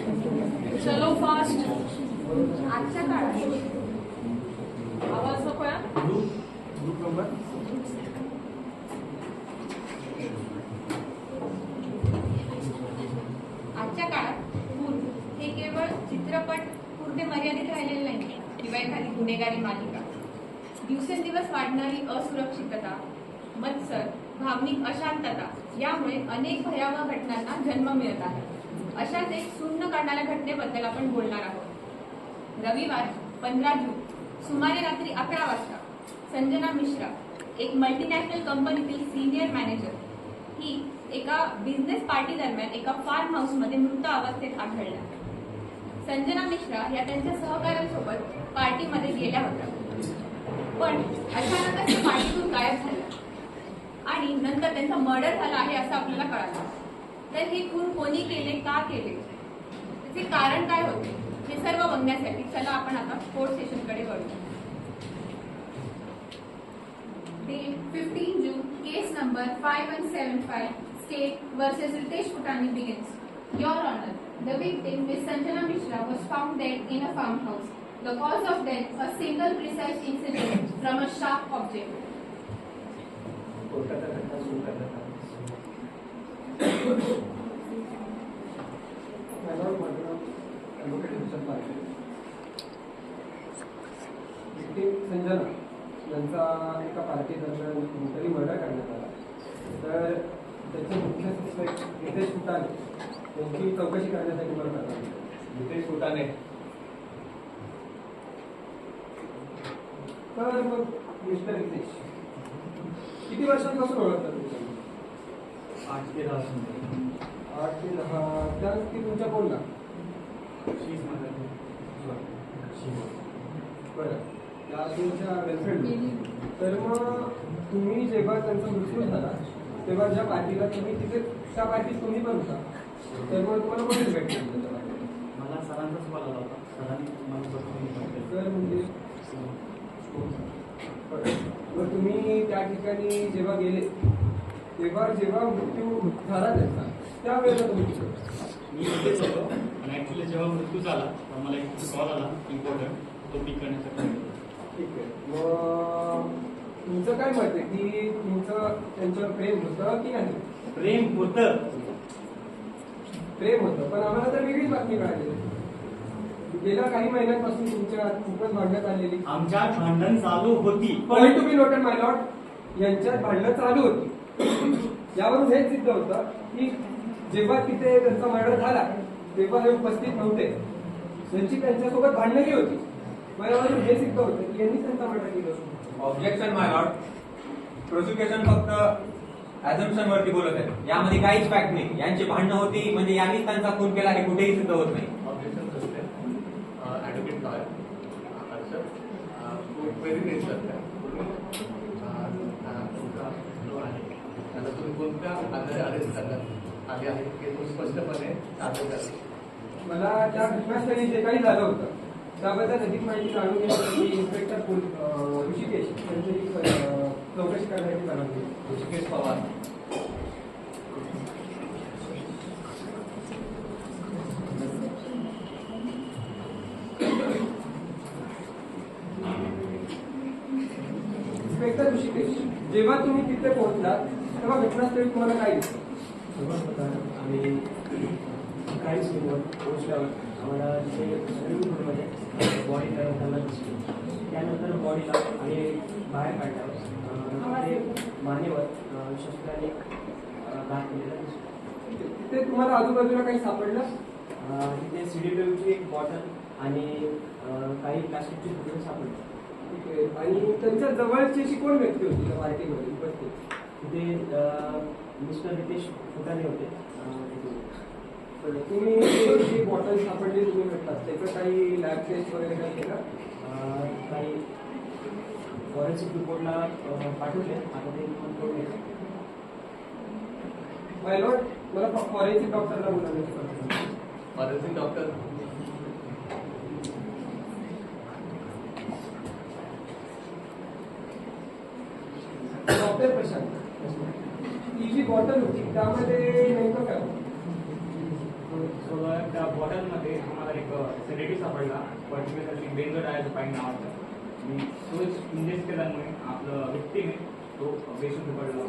चलो फास्ट. आजच्या काळात आवाज नको या. ग्रुप नंबर आजच्या काळात खून हे केवळ चित्रपट पुरते मर्यादित राहिलेले नाही किंवा एखादी गुन्हेगारी मालिका. दिवसेंदिवस वाढणारी असुरक्षितता, मत्सर, भावनिक अशांतता यामुळे अनेक भयावह घटनांना जन्म मिळत आहे. अशाच एक शून्य काढणाऱ्या घटनेबद्दल आपण बोलणार आहोत. रविवार 15 जून सुमारे रात्री 11 वाजता संजना मिश्रा, एक मल्टीनॅशनल कंपनीतील सिनियर मॅनेजर, ही एका बिझनेस पार्टी दरम्यान एका फार्म हाऊस मध्ये मृत अवस्थेत आढळल्या. संजना मिश्रा या त्यांच्या सहकाऱ्यांसोबत पार्टीमध्ये गेल्या होत्या, पण अचानकच त्या पार्टीतून गायब झाल्या आणि नंतर त्यांचा मर्डर झाला आहे असं आपल्याला कळालं. तर हे खून कोणी केले, का केले, त्याचे कारण काय होते, हे सर्व बघण्यासाठी चला आपण आता कोर्ट सेशनकडे वळू. Date 15 June, case number 5175, State versus Ritesh Putani begins. Your Honor, the victim, Ms. Sanjana Mishra, was found dead in a farmhouse. The cause of death, a single precise incident from a sharp object. कोर्टाचा घटना सुरू करण्यात आली. संजना यांचा एका party दरम्यान कोणतरी murder करण्यात आला. तर त्याचे मुख्य सस्पेक्ट रितेश फुटाणे यांची चौकशी करण्यासाठी मला आली. रितेश फुटाणे तर मग मिस्टर रितेश किती वर्षांपासून ओळखतात तुम्ही? 8 ते 10. 8 ते 10. त्यात ती तुमच्या कोण ना बरं, त्या तुमच्या गर्लफ्रेंड. तर मग तुम्ही जेव्हा त्यांचा मृत्यू झाला तेव्हा ज्या पार्टीला तुम्ही तिथे त्या पार्टीत तुम्ही पण होता, तर मग तुम्हाला कोणी इन्व्हाइट केलं त्या पार्टीला? मला सरांचाच कॉल आला होता. सरांनी मला बसून तर म्हणजे मग तुम्ही त्या ठिकाणी जेव्हा गेले तेव्हा जेव्हा मृत्यू झाला त्याचा त्यावेळेला तुम्ही तिथे होते? मी इथेच होतो आणि ॲक्च्युली जेव्हा मृत्यू झाला तेव्हा मला एक कॉल आला इम्पॉर्टंट, तो पिक करण्यासाठी. ठीक आहे. मग तुमचं काय मत आहे की तुमचं त्यांच्यावर प्रेम होतं की नाही? प्रेम होतं. प्रेम होतं, पण आम्हाला तर वेगळीच बातमी मिळाली. गेल्या काही महिन्यांपासून तुमच्या खूपच भांडण्यात आलेली. आमच्यात भांडण चालू होती. Point to be noted my Lord, यांच्यात भांडणं चालू होती. यावरून हेच सिद्ध होतं की जेव्हा तिथे त्यांचा मर्डर झाला तेव्हा हे उपस्थित नव्हते, त्यांची त्यांच्यासोबत भांडणही होती. यावरून हे सिद्ध होतं की यांनी त्यांचा मर्डर केलं. ऑब्जेक्शन माय लॉर्ड, प्रोसिक्युशन फक्त ऍझम्पशन वरती बोलत आहे. यामध्ये काहीच फॅक्ट नाही. यांची भांडणं होती म्हणजे यांनीच त्यांचा खून केला हे कुठेही सिद्ध होत नाही. Objection sustain. Advocate lawyer Harshad, query raise करताय. तुमचा जो आहे आता तुम्ही कोणत्या आधारे अरेस्ट करण्यात आले आहे हे तुम्ही स्पष्टपणे सादर करा. मला त्या घटनास्थळी जे काही झालं होतं त्याबद्दल अधिक माहिती जाणून घेण्यासाठी इन्स्पेक्टर ऋषिकेश यांची चौकशी करण्याची परवानगी. ऋषिकेश पवार. इन्स्पेक्टर ऋषिकेश, जेव्हा तुम्ही तिथे पोहोचलात तेव्हा घटनास्थळी तुम्हाला काय दिसलं? आम्ही काहीच पोहोचल्यावर आम्हाला तिथे बॉडी त्यांना दिसली. त्यानंतर बॉडीला आम्ही बाहेर काढल्यावर ते मानेवर शस्त्राने घात केलेला दिसतो. तिथे तुम्हाला आजूबाजूला काही सापडलं? तिथे CDWची एक बॉटल आणि काही प्लास्टिकची तुकडे सापडले. ठीक आहे. आणि त्यांच्या जवळची अशी कोण व्यक्ती होती त्या पार्टीमध्ये उपस्थित? तिथे मिस्टर रितेश फुटाणे होते. तुम्ही जी बॉटल सापडली तुम्ही म्हटलात त्याचं काही लॅब टेस्ट वगैरे काय केलं? काही फॉरेन्सिक रिपोर्टला पाठवले. आता ते कंट्रोल केलं. माय लॉर्ड, मला फॉरेन्सिक डॉक्टरला बोलावण्याची गरज आहे. Forensic doctor. डॉक्टर प्रशांत, ही जी बॉटल होती त्यामध्ये नेमकं काय होतं? त्या बॉटलमध्ये आम्हाला एक सेडेटिव्ह सापडला, पर्टिक्युलरली बेंझोडायझेपाईन नावाचा, आणि तो इंजेक्ट केल्यामुळे आपलं व्यक्तीने तो बेशुद्ध पडला.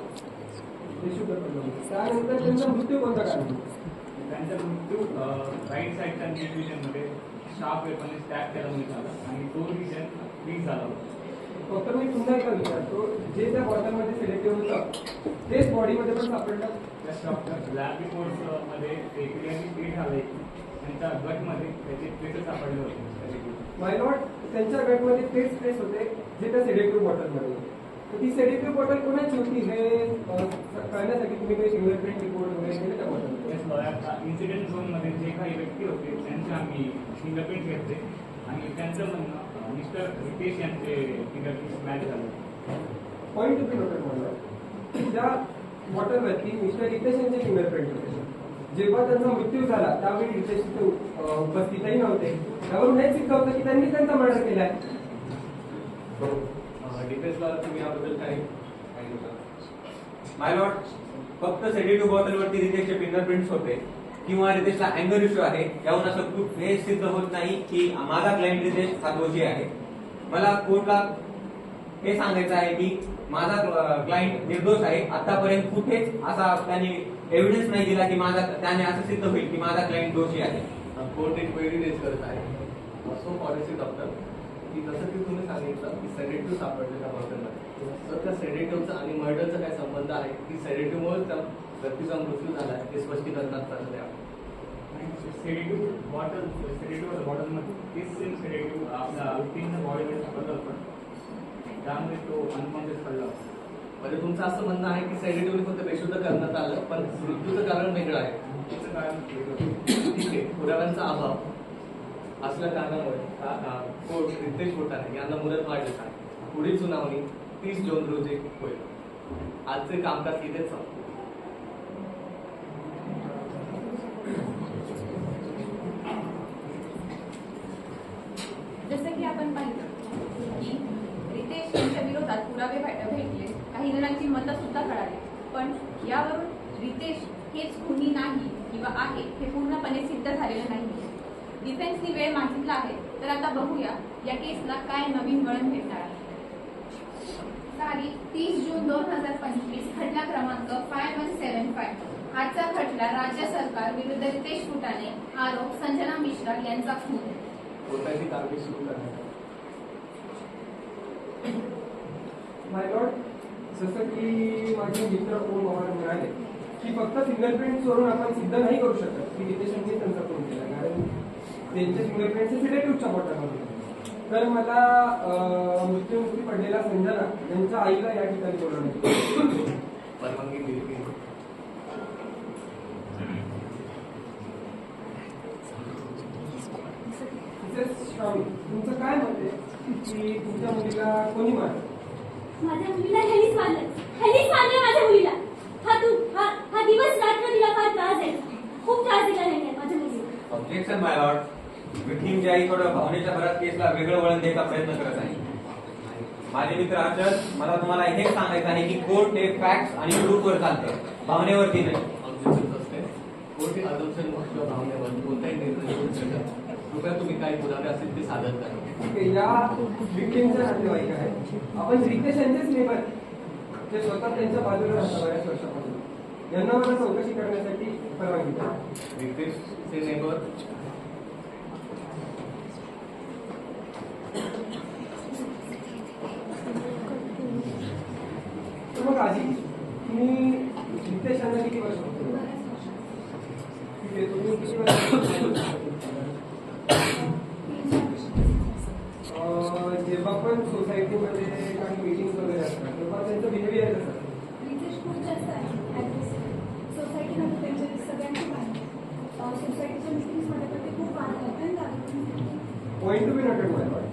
बेशुद्ध पडला. त्यानंतर त्यांचा मृत्यू कोणता कारण? त्यांचा मृत्यू राईट साईडच्या नेक रिजनमध्ये शार्प वेपनने स्टॅब केल्यामुळे झाला आणि तो रिजन फ्रीज झाला होता. डॉक्टर मी पुन्हा एकदा विचारतो, जे त्या बॉटलमध्ये सिलेक्टिव्ह होतं तेच बॉडीमध्ये पण सापडलं? त्याच डॉक्टर लॅब रिपोर्ट्समध्ये ते क्लिअरली स्टेट झाले की त्यांच्या गटमध्ये त्याचे ट्रेसेस सापडले होते. माय लॉर्ड, त्यांच्या गटमध्ये तेच ट्रेस होते जे त्या सिलेक्टिव्ह बॉटलमध्ये होते. तर ती सिलेक्टिव्ह बॉटल कोणाची होती हे कळण्यासाठी तुम्ही काही फिंगरप्रिंट रिपोर्ट वगैरे केले त्या बॉटल? इन्सिडेंट झोनमध्ये जे काही व्यक्ती होते त्यांचे आम्ही फिंगरप्रिंट घेतले आणि त्यांचं म्हणणं मिस्टर रितेश यांचे फिंगरप्रिंट मॅच झाले. पॉईंट टू बी नोटेड म्हणलं, त्या बॉटलवरती मिस्टर रितेश यांचे फिंगरप्रिंट होते. जेव्हा त्यांचा मृत्यू झाला त्यावेळी रितेश तिथे उपस्थितही नव्हते. त्यावरून हेच सिद्ध होतं की त्यांनी त्यांचा मर्डर केला आहे. डिफेन्सला तुम्ही याबद्दल काय माय लॉर्ड, फक्त सेडेटिव्ह बॉटलवरती रितेशचे फिंगरप्रिंट्स होते किंवा रितेशला अँगर इश्यू आहे याहून असं प्रूफ हे सिद्ध होत नाही की माझा क्लायंट रितेश हा दोषी आहे. मला कोर्टला हे सांगायचं आहे की माझा क्लायंट निर्दोष आहे. आतापर्यंत कुठेच असा त्यांनी एव्हिडन्स नाही दिला की त्याने असं सिद्ध होईल की माझा क्लायंट दोषी आहे. कोर्ट एक क्वेरी रेज करत आहे सो फॉरेन्सिक डॉक्टर की जसं की तुम्ही सांगितलं की सेडेटिव्ह सापडले त्या बॉटलमध्ये, तर त्या सेडेटिव्हचा आणि मर्डरचा काय संबंध आहे की सेडेटिव्हमुळे त्या व्यक्तीचा मृत्यू झाला आहे हे स्पष्टीकरणात करण्यात यावं. सेडेटिव्ह बॉटलमध्ये तीच सेम सेडेटिव्ह आपल्या व्यक्तीच्या बॉडीमध्ये सापडलं पण त्यामुळे तो अनकॉन्शियस पडला. म्हणजे तुमचं असं म्हणणं आहे की सेडेटिव्हने फक्त बेशुद्ध करण्यात आलं पण मृत्यूचं कारण वेगळं आहे. त्याचं कारण ठीक आहे, पुराव्यांचा अभाव असल्या कारणामुळे कोर्ट रितेश घोटाळे यांना मुदत वाढत आहे. पुढील सुनावणी 30 जून रोजी होईल. आजचे कामकाज इथेच संपते. जसं की आपण पाहिलं की रितेश यांच्या विरोधात पुरावे भेटले, काही जणांची मतं सुद्धा कळाली, पण यावरून रितेश हेच खुनी नाही किंवा आहे हे पूर्णपणे सिद्ध झालेलं नाही. डिफेन्सनी वेळ मागितला आहे, तर आता बघूया या केसला काय नवीन वळण भेटणार आहे. तारीख 30 जून 2025, खटला क्रमांक 5175. आजचा खटला राज्य सरकार विरुद्ध रितेश फुटाणे, आरोप संजना मिश्रा यांचा खून. कोर्टाची कारवाई सुरू करण्यात माय लॉर्ड, जसं की माझे मित्र कोण आम्हाला मिळाले की फक्त फिंगरप्रिंट वरून आपण सिद्ध नाही करू शकत की रितेशांनी त्यांचा खून केला, कारण त्यांचे फिंगरप्रिंट सिलेक्टिव्हच्या बॉटलमध्ये. तर मला मृत्युमुखी पडलेला संजना यांच्या आईला या ठिकाणी बोलवण्याची परवानगी दिली की तुमचं काय मत आहे की तुमच्या मुलीला कोणी मारलं? माझ्या मुलीला ह्यानीच मारलं माझ्या मुलीला. हा दिवस रात्र तिला फार त्रास द्यायचा, खूप त्रास दिला नाही माझ्या मुलीला. ऑब्जेक्शन माय लॉर्ड, विक्टीमची आई थोडं भावनेच्या भरात केसला वेगळं वळण द्यायचा प्रयत्न करत आहे. माझे मित्र हर्षद, मला तुम्हाला हेच सांगायचं आहे की कोर्ट हे फॅक्ट्स आणि प्रूफवर चालते, भावनेवरती नाही. ऑब्जेक्शन असते. कोर्ट हे अजम्पशन किंवा भावनेवर कोणताही निर्णय घेऊ शकत. कृपया तुम्ही काही पुरावे असतील ते सादर करा. या विक्टीमचे नातेवाईक आहेत, आपण रितेश यांचेच नेबर जे स्वतः त्यांच्या बाजूला राहतात बऱ्याच वर्षापासून, यांना मला चौकशी करण्यासाठी परवानगी द्या. रितेशचे नेबर तर मग आधी तुम्ही रितेश यांना किती वर्ष होते? ठीक आहे, तुम्ही किती वर्ष जेव्हा पण सोसायटीमध्ये काही मीटिंग वगैरे असतात तेव्हा त्यांचं बिहेवियर कसं? रितेश खूप जास्त आहे सोसायटीमध्ये त्यांच्या सगळ्यांची पाहिजे. सोसायटीच्या मिटिंग्समध्ये पण ते खूप वाढत आहेत. Point to be noted my Lord,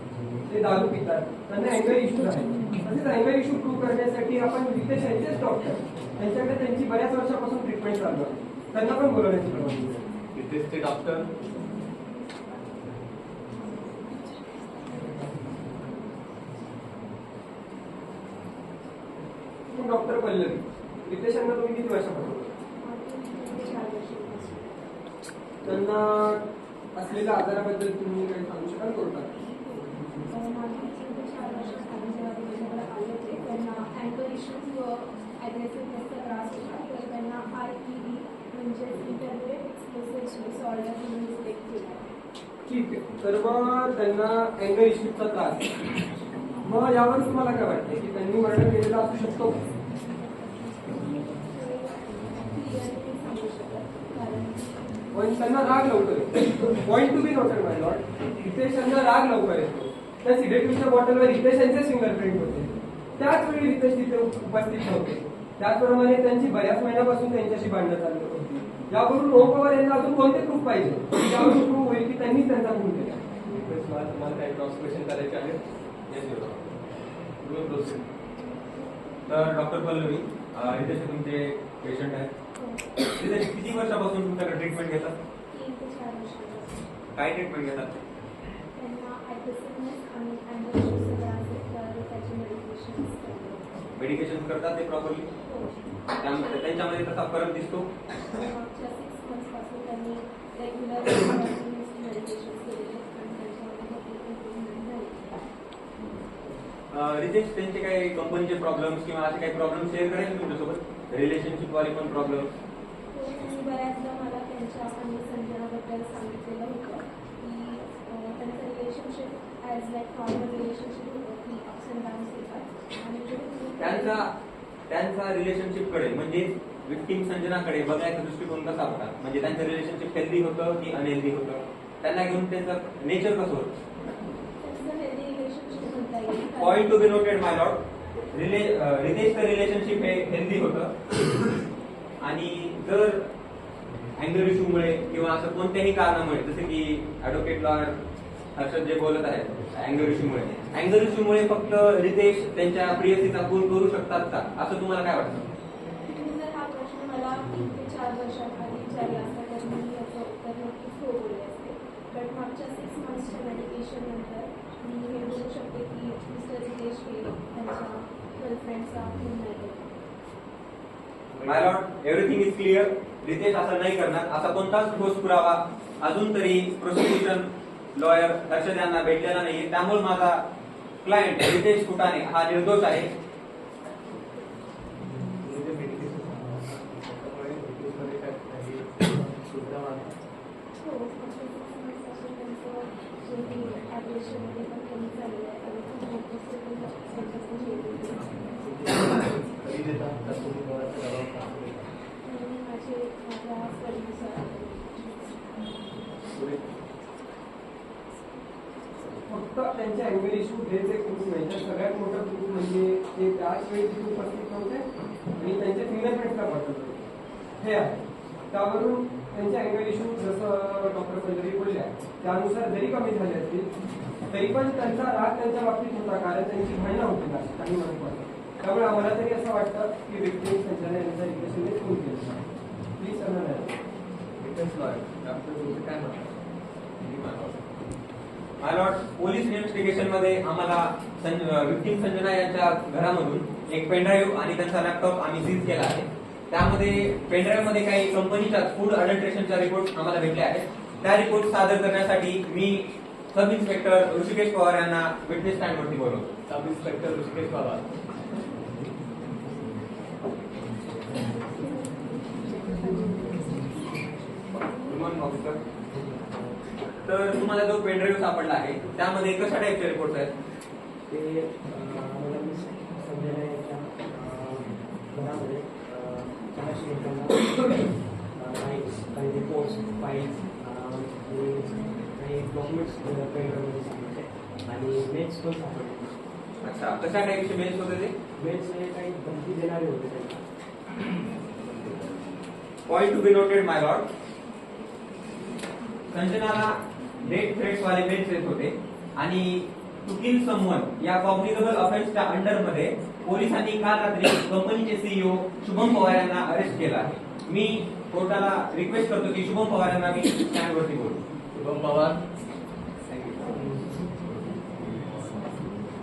ते दारू पितात, त्यांना अँगर इश्यूज आहे. तसेच अँगर इश्यू प्रूव्ह करण्यासाठी आपण रितेश यांचेच डॉक्टर, त्यांच्याकडे त्यांची बऱ्याच वर्षापासून ट्रीटमेंट चालू आहे, त्यांना पण बोलवण्याची परवानगी द्या. रितेशचे डॉक्टर डॉक्टर पल्लवी, रितेश यांना तुम्ही किती वर्षापासून? त्यांना असलेल्या आजाराबद्दल तुम्ही काही सांगू शकाल कोर्टात? मागील 3 ते 4 वर्षांखाली जेव्हा ते माझ्याकडे आले होते त्यांना अँकर इश्यूज व ॲग्रेसिव्हनेसचा त्रास होता. तर त्यांना IED म्हणजे इंटरमिडिएट एक्सप्लोसिव्ह डिसऑर्डर म्हणून डिटेक्ट केला. ठीक आहे. तर मग त्यांना अँगर इश्यूचा त्रास, मग यावर तुम्हाला काय वाटतं की त्यांनी मर्डर केलेला असू शकतो? क्लिअरली नाही सांगू शकत कारण पण त्यांना राग लवकर येतो. Point to be noted my lord, Ritesh यांना राग लवकर येतो. त्या सिडेटिव्हच्या बॉटलवर रितेश यांचे फिंगरप्रिंट होते. त्याच वेळी रितेश तिथे उपस्थित नव्हते. त्याचप्रमाणे त्यांची बऱ्याच महिन्यापासून त्यांच्याशी भांडणं चालू होती. यावरून ओम पवार यांना अजून कोणते प्रूफ पाहिजे? यावरून प्रूफ होईल की त्यांनी त्यांचा खून केला. तुम्हाला काही क्रॉस क्वेश्चन करायचे आहेत? तर डॉक्टर पल्लवी, रितेश तुमचे पेशंट आहेत. रितेश किती वर्षापासून तुमच्याकडे ट्रीटमेंट घेतात? 3 ते 4 वर्षांपासून काय ट्रीटमेंट घेतात? त्यांना ॲग्रेसिव्हनेस आणि अँगर इश्यूजचा त्रास आहे तर त्याचे मेडिकेशन्स करतात. मेडिकेशन करतात ते प्रॉपरली? त्यामुळे त्यांच्यामध्ये तसा फरक दिसतो? मागच्या 6 मंथ्सपासून त्यांनी रेग्युलर मेडिकेशन्स केलेले आणि त्याच्यामध्ये भरपूर इम्प्रूव्हमेंट झाली. रितेश त्यांचे काही कंपनीचे प्रॉब्लेम्स किंवा असे काही प्रॉब्लेम शेअर करायचे तुमच्यासोबत? रिलेशनशिप वाले पण प्रॉब्लेम? त्यांनी बऱ्याचदा मला त्यांच्या आणि संजनाबद्दल सांगितलेलं होतं की त्यांचं relationship as like normal relationship होतं की अप्स अँड डाऊन्स येतात आणि त्यांचा रिलेशनशिपकडे म्हणजे विक्टिम संजनाकडे बघायचा दृष्टिकोन कसा होता? म्हणजे त्यांचं रिलेशनशिप हेल्दी होतं की अनहेल्दी होतं? त्यांना घेऊन त्यांचं नेचर कसं होतं? त्यांचं हेल्दी रिलेशनशिप म्हणता येईल. Point to be noted my lord, रितेशचं रिलेशनशिप हे हेल्दी होतं आणि जर अँगर इश्यूमुळे किंवा असं कोणत्याही कारणामुळे, जसे की ॲडव्होकेट लॉयर हर्षद जे बोलत आहेत, अँगर इश्यूमुळे फक्त रितेश त्यांच्या प्रियसीचा खून करू शकतात का, असं तुम्हाला काय वाटतं? तुम्ही जर हा प्रश्न मला 3 ते 4 वर्षांखाली विचारला असता तर मी याचं उत्तर नक्कीच हो बोलले असते. बट मागच्या 6 मंथ्सच्या मेडिकेशन नंतर मी हे बोलू शकते की मिस्टर रितेश हे त्यांच्या गर्लफ्रेंडचा खून नाही केला. My lord, everything is clear. Ritesh असं नाही करणार असा कोणताच ठोस पुरावा अजून तरी प्रोसिक्युशन लॉयर हर्षद यांना भेटलेला नाहीये. त्यामुळे माझा क्लायंट रितेश फुटाणे हा निर्दोष आहे. हो, मागच्या 6 मंथ्सपासून त्यांचं जे काही ॲग्रेशन ते पण कमी झालेलं आहे आणि खूप मोठं पण त्यांच्याकडून जेवलेलं आहे. आणि माझ्या स्वरीनुसार फक्त त्यांच्या अँगर इश्यू हेच एक प्रूफ नाही, तर सगळ्यात मोठं प्रूफ म्हणजे ते त्याच वेळी तिथे उपस्थित नव्हते आणि त्यांचे फिंगरप्रिंटला बदल हे आहे. त्यावरून त्यांचे अँगर इश्यू जसं डॉक्टर पल्लवी बोलल्या त्यानुसार जरी कमी झाले असतील तरी पण त्यांचा राग त्यांच्या बाबतीत होता, कारण त्यांची भांडणं होती ना काही महत्वाचं. त्यामुळे आम्हाला तरी असं वाटतं की विक्टिम संजना यांचा रिलेशनने खून केला. प्लीज त्यांना नाही माय लॉर्ड, पोलीस इन्व्हेस्टिगेशन मध्ये आम्हाला विक्टिम संजना यांच्या घरामधून एक पेनड्राईव्ह आणि त्यांचा लॅपटॉप आम्ही सीज केला आहे. त्यामध्ये पेनड्राईव्ह मध्ये काही कंपनीच्या फूड अडल्ट्रेशनच्या रिपोर्ट आम्हाला भेटले आहेत. त्या रिपोर्ट सादर करण्यासाठी मी सब इन्स्पेक्टर ऋषिकेश पवार यांना विटनेस स्टँडवरती बोलवतो. Sub inspector Rishikesh Pawar. Officer, तर तुम्हाला जो पेनड्राईव्ह सापडला आहे त्यामध्ये कशा टाईपचे रिपोर्ट्स आहेत? ते संजना यांच्या घरामध्ये चारशे काही रिपोर्ट्स, फाईल्स, काही डॉक्युमेंट्स पेनड्राईव्हमध्ये सापडले आणि मेल्स पण सापडले. अच्छा, कशा टाईपचे मेल्स होते ते? मेल्स हे काही धमकी देणारे होते त्यांना. Point to be noted my lord, संजनाला डेथ थ्रेट्स वाले मेल्स येत होते आणि टू किल समवन या कॉग्निझेबल ऑफेन्सच्या अंडरमध्ये पोलिसांनी काल रात्री कंपनीचे सीईओ शुभम पवार यांना अरेस्ट केला आहे. मी कोर्टाला रिक्वेस्ट करतो की शुभम पवार यांना मी स्टँडवरती बोलू. शुभम पवार.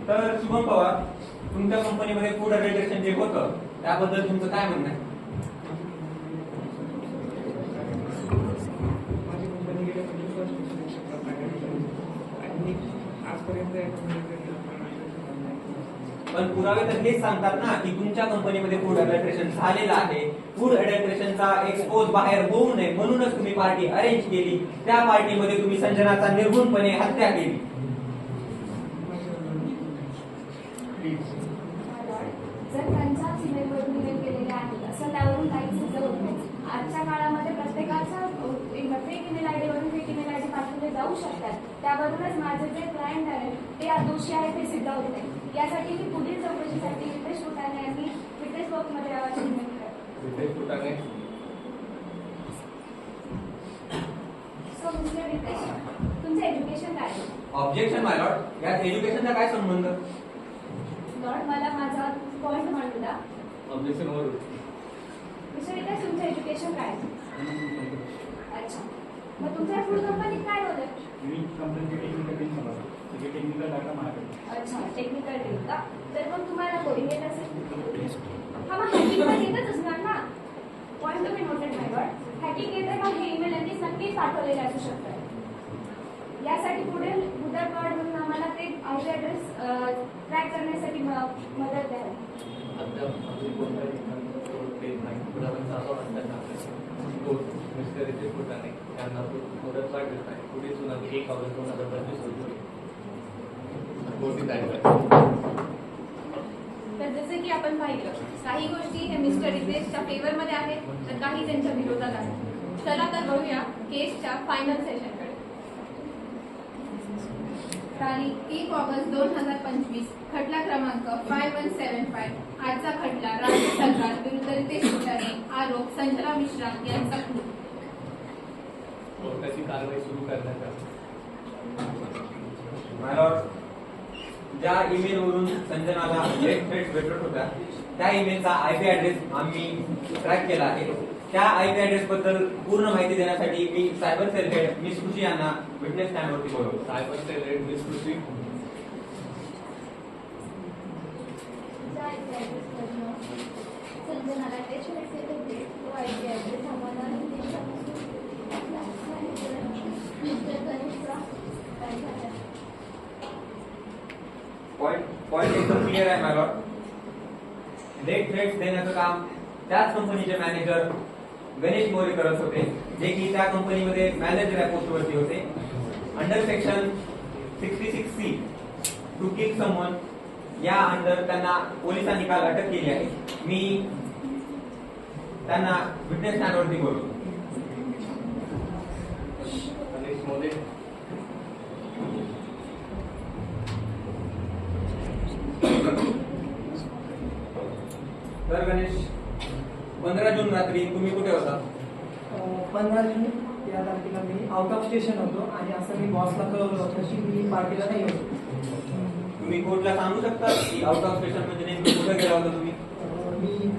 तर शुभम पवार, तुमच्या कंपनीमध्ये फूड अडल्ट्रेशन जे होतं त्याबद्दल तुमचं काय म्हणणं आहे? माझी कंपनी गेल्या आणि आजपर्यंत पण पुरावे तर हेच सांगतात ना की तुमच्या कंपनीमध्ये फूड अडल्ट्रेशन झालेलं आहे. फूड अडल्ट्रेशनचा एक्सपोज बाहेर होऊ नये म्हणूनच तुम्ही पार्टी अरेंज केली. त्या पार्टीमध्ये तुम्ही संजनाचा निर्गुणपणे हत्या केली. जर त्यांच्याच ईमेलवरून ईमेल केलेले आहेत असं त्यावरून काही सिद्ध होत नाही. आजच्या काळामध्ये प्रत्येकाच्या फेक ईमेल आय डीवरून फेक ईमेल आय डी पाठवले जाऊ शकतात. त्यावरूनच माझे जे क्लायंट आहेत ते दोषी आहेत हे सिद्ध होत नाही. यासाठी मी पुढील चौकशीसाठी रितेश फुटाणे यांनी फिटनेस बॉक्समध्ये यावाची विनंती करते. रितेश फुटाणे. सो मिस्टर रितेश, तुमचं एज्युकेशन काय आहे? ऑब्जेक्शन माय लॉर्ड, यात एज्युकेशनचा काय संबंध? लॉर्ड, मला माझा पॉईंट मांडू द्या. Objection over. मिस्टर रितेश, तुमचं एज्युकेशन काय आहे? अच्छा, मग तुमच्या फूड कंपनीत काय होतं? मी कंपनीची टेक्निकल टीम चालवतो. तिथे टेक्निकल डाटा माझ्याकडे. अच्छा, टेक्निकल टीम का? तर मग तुम्हाला कोडिंग येत असेल? हा, मग हॅकिंग पण येतच असणार ना. पॉईंट तुम्ही नोटेड माय लॉर्ड. हॅकिंग येते मग हे ईमेल नक्कीच पाठवलेले असू शकतात. यासाठी पुढील मुदत वाढ म्हणून आम्हाला ते आयपी ॲड्रेस ट्रॅक करण्यासाठी मदत द्यावी. मिस्टर रितेश फुटाणे यांना मुदत वाढ देत आहे. पुढील सुनावणी 1 ऑगस्ट 2025 रोजी कोर्टात आहे. तर जसे की आपण पाहिलं, काही गोष्टी हे मिस्टर रितेशच्या फेवरमध्ये आहेत तर काही त्यांच्या विरोधात आहेत. चला तर बघूया केसच्या फायनल सेशनकडे. तारीख 1 ऑगस्ट 2025, खटला क्रमांक 5175. आजचा खटला राज्य सरकार विरुद्ध रितेश फुटाणे, आरोप संजना मिश्रा यांचा खून. कोर्टाची कारवाई सुरू करण्यात आली. माय लॉर्ड, ज्या ईमेलवरून संजनाला डेथ थ्रेट्स भेटत होत्या त्या ईमेलचा आयपी ॲड्रेस आम्ही ट्रॅक केला आहे. त्या आयपी ॲड्रेस बद्दल पूर्ण माहिती देण्यासाठी मी सायबर सेल हेड मिस खुशी यांना विटनेस स्टँडवरती बोलवतो. सायबर सेल हेड मिस खुशी. तुमचा आयपी ॲड्रेस बदलून संजनाला टेस्ट मेसेज होते. तो आयपी ॲड्रेस आम्हाला पॉइंट एकदम क्लिअर आहे माय लॉर्ड. डेथ थ्रेट्स देण्याचं काम त्याच कंपनीचे मॅनेजर गणेश मोरे करत होते, जे की त्या कंपनीमध्ये मॅनेजर या पोस्टवरती होते. Under section 66C to kill someone या अंडर त्यांना पोलिसांनी काल अटक केली आहे. मी त्यांना विटनेस स्टँडवरती बोलवतो. गणेश मोरे. तर गणेश, 15 जून रात्री तुम्ही कुठे होता? 15 जून या तारखेला मी आउट ऑफ स्टेशन होतो आणि असं मी बॉसला कळवलं होतं की मी पार्टीला नाही होतो. तुम्ही कोर्टला सांगू शकता की आउट ऑफ स्टेशन म्हणजे नेमकं कुठे गेला होता तुम्ही? मी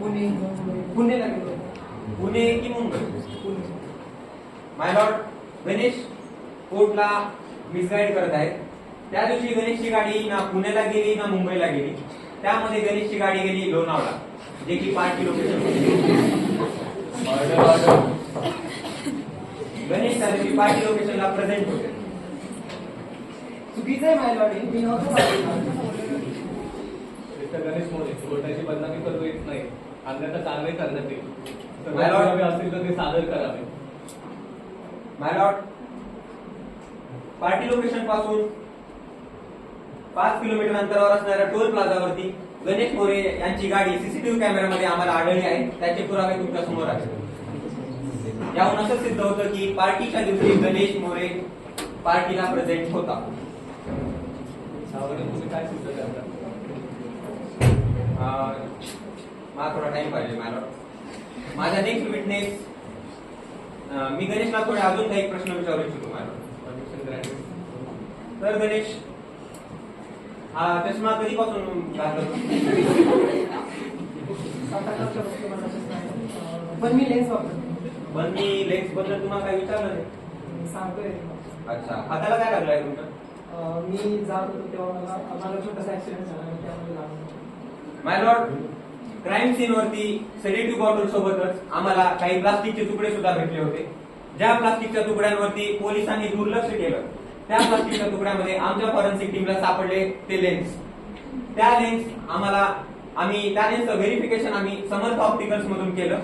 पुणेला गेलो होतो. पुणे की मुंबई? पुणे. माय लॉर्ड, गणेश कोर्टला मिसगाईड करत आहेत. त्या दिवशी गणेशची गाडी ना पुण्याला गेली ना मुंबईला गेली. त्यामध्ये गणेशची गाडी गेली लोणावळा, जे की पार्टी लोकेशन गणेश त्या दिवशी पार्टी लोकेशनला प्रेझेंट होते. चुकीचं आहे माझ्या लॉर्ड, मी नव्हतो पार्टीला. मिस्टर गणेश मोरे, कोर्टाची बदनामी करू येत नाही, अन्यथा कारवाई करण्यात येईल. My lord. पुरावे असतील तर ते सादर करावे. माय लॉर्ड, पार्टी लोकेशन पासून 5 किलोमीटर अंतरावर असणाऱ्या टोल प्लाझावरती गणेश मोरे यांची गाडी सीसीटीव्ही कॅमेऱ्यामध्ये आम्हाला आढळली आहे. त्याचे पुरावे तुमच्या समोर आहेत. याहून असं सिद्ध होतं की पार्टीच्या दिवशी गणेश मोरे पार्टीला प्रेझेंट होता. यावरून तुम्ही काय सिद्ध करता? मला थोडा टाइम पाहिजे माय लॉर्ड. माझा नेक्स्ट विटनेस, मी गणेशला थोडे अजून काही प्रश्न विचारू इच्छितो माय लॉर्ड. Permission granted. तर गणेश, हा चष्मा कधीपासून घालतो? 7-8 वर्षापासून माझा चष्मा आहे. पण मी लेन्स वापरतो. पण मी लेन्स बद्दल तुम्हाला काय विचारलं नाही? मी सांगतोय. अच्छा, हाताला काय लागलाय तुमच्या? मी जात होतो तेव्हा मला छोटासा ऍक्सिडेंट झाला आणि त्यामध्ये लागला. माय लॉर्ड, क्राईम सीन वरती सेडेटिव्ह बॉटल सोबतच आम्हाला काही प्लास्टिकचे तुकडे सुद्धा भेटले होते. ज्या प्लास्टिकच्या तुकड्यांवरती पोलिसांनी दुर्लक्ष केलं त्या प्लास्टिकच्या तुकड्यामध्ये आमच्या फॉरेन्सिक टीमला सापडले ते लेन्स. त्या लेन्सचं व्हेरिफिकेशन आम्ही समर्थ ऑप्टिकल्स मधून केलं.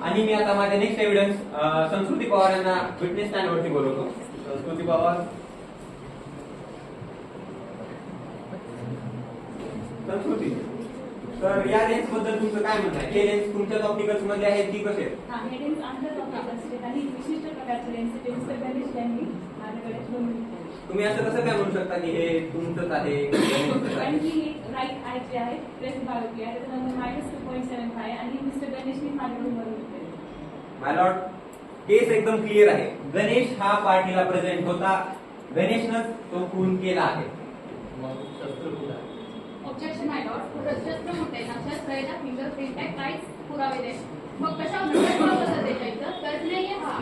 आणि मी आता माझे नेक्स्ट एव्हिडन्स संस्कृती पवार यांना विटनेस स्टँड वरती बोलवतो. संस्कृती पवार. संस्कृती तर या लेन्स बद्दल तुमचं काय म्हणणं आहे? हे लेन्स तुमच्याच ऑप्टिकल्स मध्ये आहेत की कसे? हे लेन्स आमच्याच ऑप्टिकल्सचे काही विशिष्ट प्रकारचे लेन्स मिस्टर गणेश यांनी माझ्याकडे ठेवून दिले. तुम्ही असं कसं काय म्हणू शकता की हे तुमचंच आहे? कारण की राईट आय जे आहे प्रेस बायोपी आहे त्याचा नंबर -2.75 आणि मिस्टर गणेशनी माझ्याकडून बनवून दिले. माय लॉर्ड, केस एकदम क्लिअर आहे. गणेश हा पार्टीला प्रेझेंट होता. गणेशनंच तो खून केला आहे. मग शस्त्र कुठं आहे? ऑब्जेक्शन माय लॉर्ड. शस्त्र मोठे लक्षात राहिला फिंगरप्रिंट आहे काहीच पुरावे दे. मग कशावर द्यायचं तर नाही हा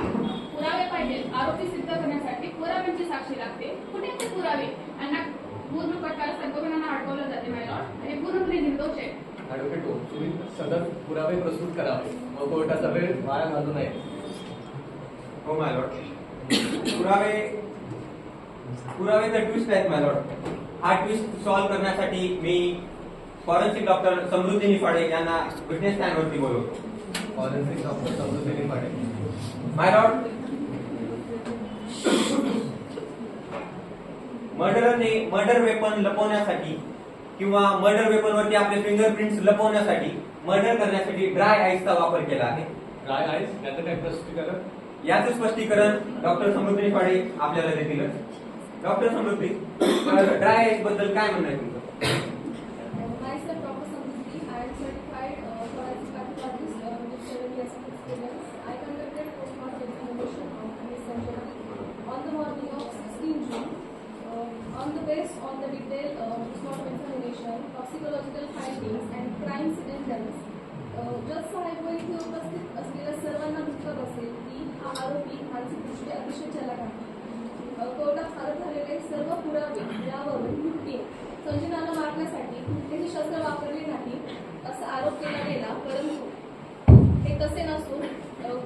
पुरावे पाहिजे. आरोपी सिद्ध करण्यासाठी पुराव्यांची साक्षी लागते. कुठे ते पुरावे आणि पूर्ण प्रकार संघटनांना अडकवलं जाते माय लॉर्ड आणि पूर्णपणे निर्दोष आहे. ऍडव्होकेट हो, तुम्ही सदर पुरावे प्रस्तुत करावे. मग कोर्टाचा वेळ वाया घालू नये. हो माय लॉर्ड. पुरावे तर ट्विस्ट आहेत माय लॉर्ड. हा ट्विस्ट सॉल्व्ह करण्यासाठी मी फॉरेन्सिक डॉक्टर समृद्धी निफाडे यांना विटनेस स्टँड वरती बोलवतो. फॉरेन्सिक डॉक्टर समृद्धी निफाडे. माय लॉर्ड, मर्डरने मर्डर वेपन लपवण्यासाठी किंवा मर्डर वेपन वरती आपले फिंगरप्रिंट्स लपवण्यासाठी मर्डर करण्यासाठी ड्राय आईसचा वापर केला आहे. ड्राय आईस याचं काय स्पष्टीकरण? याचं स्पष्टीकरण डॉक्टर समृद्धी निफाडे आपल्याला देतीलच. डॉक्टर समृद्धी, ड्राय आईस बद्दल काय म्हणणं आहे तुमचं? Myself, Dr. Samruddhi. I am certified forensic pathologist with 7 years of experience. I conducted postmortem examination of Ms. Sanjana on the morning of 16 June. On the base on the detailed postmortem examination, toxicological findings and crime scene evidence. जज साहेब व इथे उपस्थित असलेल्या सर्वांना दिसत असेल की हा आरोपी मानसिकदृष्ट्या अतिशय चालाक आहे. कोर्टात सादर झालेले सर्व पुरावे यावरून victim संजनाला मारण्यासाठी कुठलेही शस्त्र वापरले नाही असा आरोप केला गेला. परंतु हे तसे नसून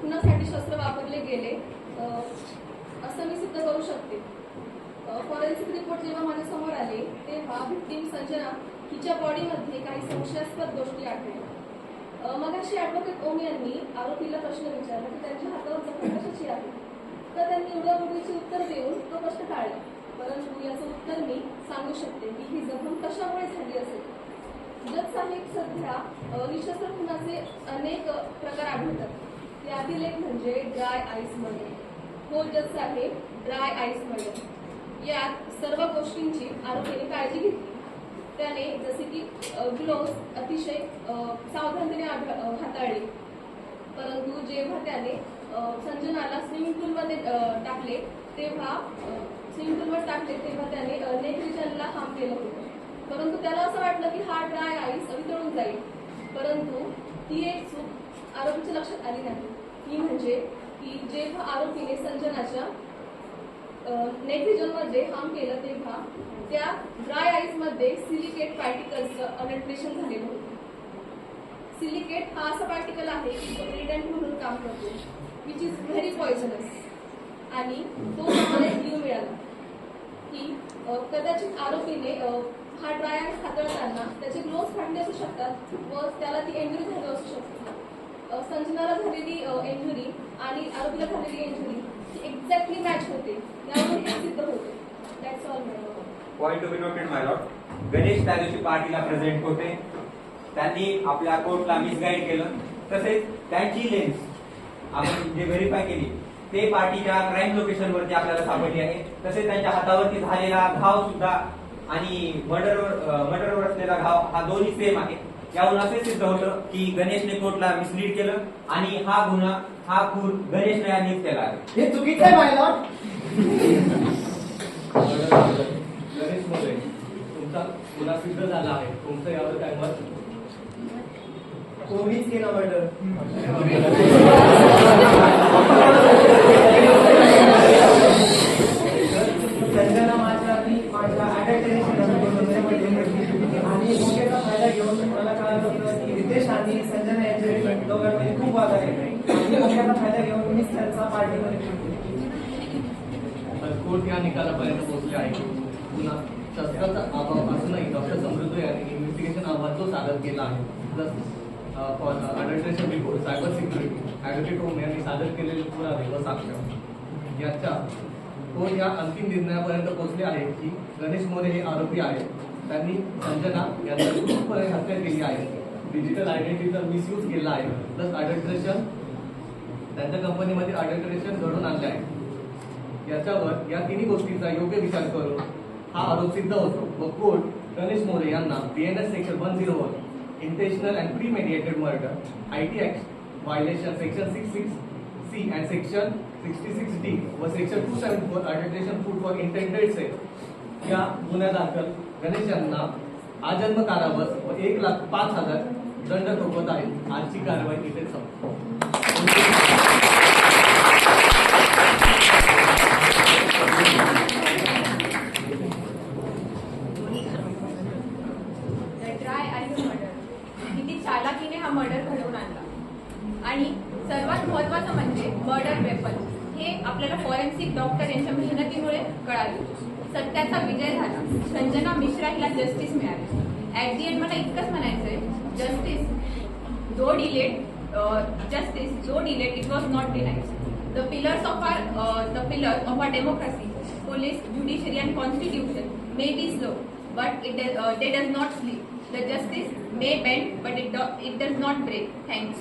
खुनासाठी शस्त्र वापरले गेले असं मी सिद्ध करू शकते. फॉरेन्सिक रिपोर्ट जेव्हा माझ्या समोर आले तेव्हा victim संजना हिच्या बॉडीमध्ये काही संशयास्पद गोष्टी आढळल्या. मगाशी ॲडव्होकेट ओम यांनी आरोपीला प्रश्न विचारला की त्यांच्या हातावर जखम कशाची आहे. तर त्यांनी उडवाउडवीची उत्तर देऊन तो प्रश्न टाळला. परंतु याचं उत्तर मी सांगू शकते की ही जखम कशामुळे झाली असेल. जज साहेब, सध्या निशस्त्र खुनाचे अनेक प्रकार आढळतात. त्यातील एक म्हणजे ड्राय आईस मर्डर. हो जज साहेब, ड्राय आईस मर्डर. यात सर्व गोष्टींची आरोपीने काळजी घेतली. त्याने जसे की ग्लोव्ज अतिशय सावधानतेने हाताळले. परंतु जेव्हा त्याने संजनाला स्विमिंग पूलमध्ये टाकले तेव्हा त्याने नेग्लिजन्सला हार्म केलं होतं. परंतु त्याला असं वाटलं की हा ड्राय आईस वितळून जाईल. परंतु ती एक चूक आरोपीच्या लक्षात आली नाही. ती म्हणजे की जेव्हा आरोपीने संजनाच्या नेग्लिजनमध्ये हार्म केलं तेव्हा त्या ड्राय आईसमध्ये सिलिकेट पार्टिकल्सचं अडल्ट्रेशन झालेलं होतं. सिलिकेट हा असा पार्टिकल आहे की तो इरिडंट म्हणून काम करतो, विच इज व्हेरी पॉइझनस. आणि तो मला एक क्ल्यू मिळाला की कदाचित आरोपीने हा ड्राय आईस हाताळताना त्याचे ग्लोव्ज फाटले असू शकतात व त्याला ती इंजुरी झाली असू शकते. संजनाला झालेली इंजुरी आणि आरोपीला झालेली इंजुरी ती एक्झॅक्टली मॅच होते. यावरून हे सिद्ध होते. That's all madam. Point to be noted my Lord. Ganesh त्या दिवशी पार्टीला प्रेझेंट होते. त्यांनी आपल्या कोर्टला मिसगाईड केलं. तसेच त्यांची लेन्स आपण जे व्हेरीफाय केली ते पार्टीच्या क्राईम लोकेशन वरती आपल्याला सापडली आहे. तसेच त्यांच्या हातावरती झालेला घाव सुद्धा आणि मर्डरवर असलेला घाव हा दोन्ही सेम आहे. यावरून असे सिद्ध होतं की गणेशने कोर्टला मिसलीड केलं आणि हा गुन्हा हा खून गणेशने यांनीच केला आहे. हे चुकीचं आहे माय लॉर्ड. गणेश मध्ये तुमचा गुन्हा सिद्ध झाला आहे. तुमचं यावर काय मत? कोणीच केला मर्डर. संजना माझ्या अडल्टरेशन आणि मोठ्याचा फायदा घेऊन मला कळालं की रितेश आणि संजना यांच्या दोघांमध्ये खूप वाद आहे. मोठ्याचा फायदा घेऊन मीच त्यांचा पार्टीमध्ये पण तर कोर्ट या निकालापर्यंत पोहोचले आहे. पुन्हा शस्त्राचा अभाव असूनही डॉक्टर समृद्ध यांनी इन्व्हेस्टिगेशन अहवाल जो सादर केला आहे, plus adulteration report, cyber security, advocate home यांनी सादर केलेले पुरावे व साक्ष याच्या कोर्ट या अंतिम निर्णयापर्यंत पोहोचले आहे की गणेश मोरे हे आरोपी आहेत. त्यांनी संजना यांना क्रूरपणे हत्या केली आहे, डिजिटल आयडेंटिटीचा मिसयूज केला आहे, प्लस अडल्ट्रेशन त्यांच्या कंपनीमध्ये अडल्ट्रेशन घडून आणले आहे. याच्यावर या तिन्ही गोष्टींचा योग्य विचार करून हा आरोप सिद्ध होतो व कोर्ट गणेश मोरे यांना BNS section 101 intentional and premeditated murder, IT act violation section 66C and section 66D व section 274 adulteration food for intended sex या गुन्ह्या दाखल गणेश यांना आजन्म कारावास व 1,05,000 दंड ठोकवत आहे. आजची कारवाई इथे संपते. Try as murder. किती चालाकीने हा मर्डर घडवून आणला. आणि सर्वात महत्त्वाचं म्हणजे मर्डर वेपन हे आपल्याला फॉरेन्सिक डॉक्टर यांच्या मेहनतीमुळे कळाले. सत्याचा विजय झाला. संजना मिश्रा हिला जस्टिस मिळाली. ॲट दी एंड मला इतकंच म्हणायचंय, justice though delayed it was not denied. The pillars of our democracy, police, judiciary and constitution may be slow, but they does not sleep. The justice may bend, but it does not break. Thanks.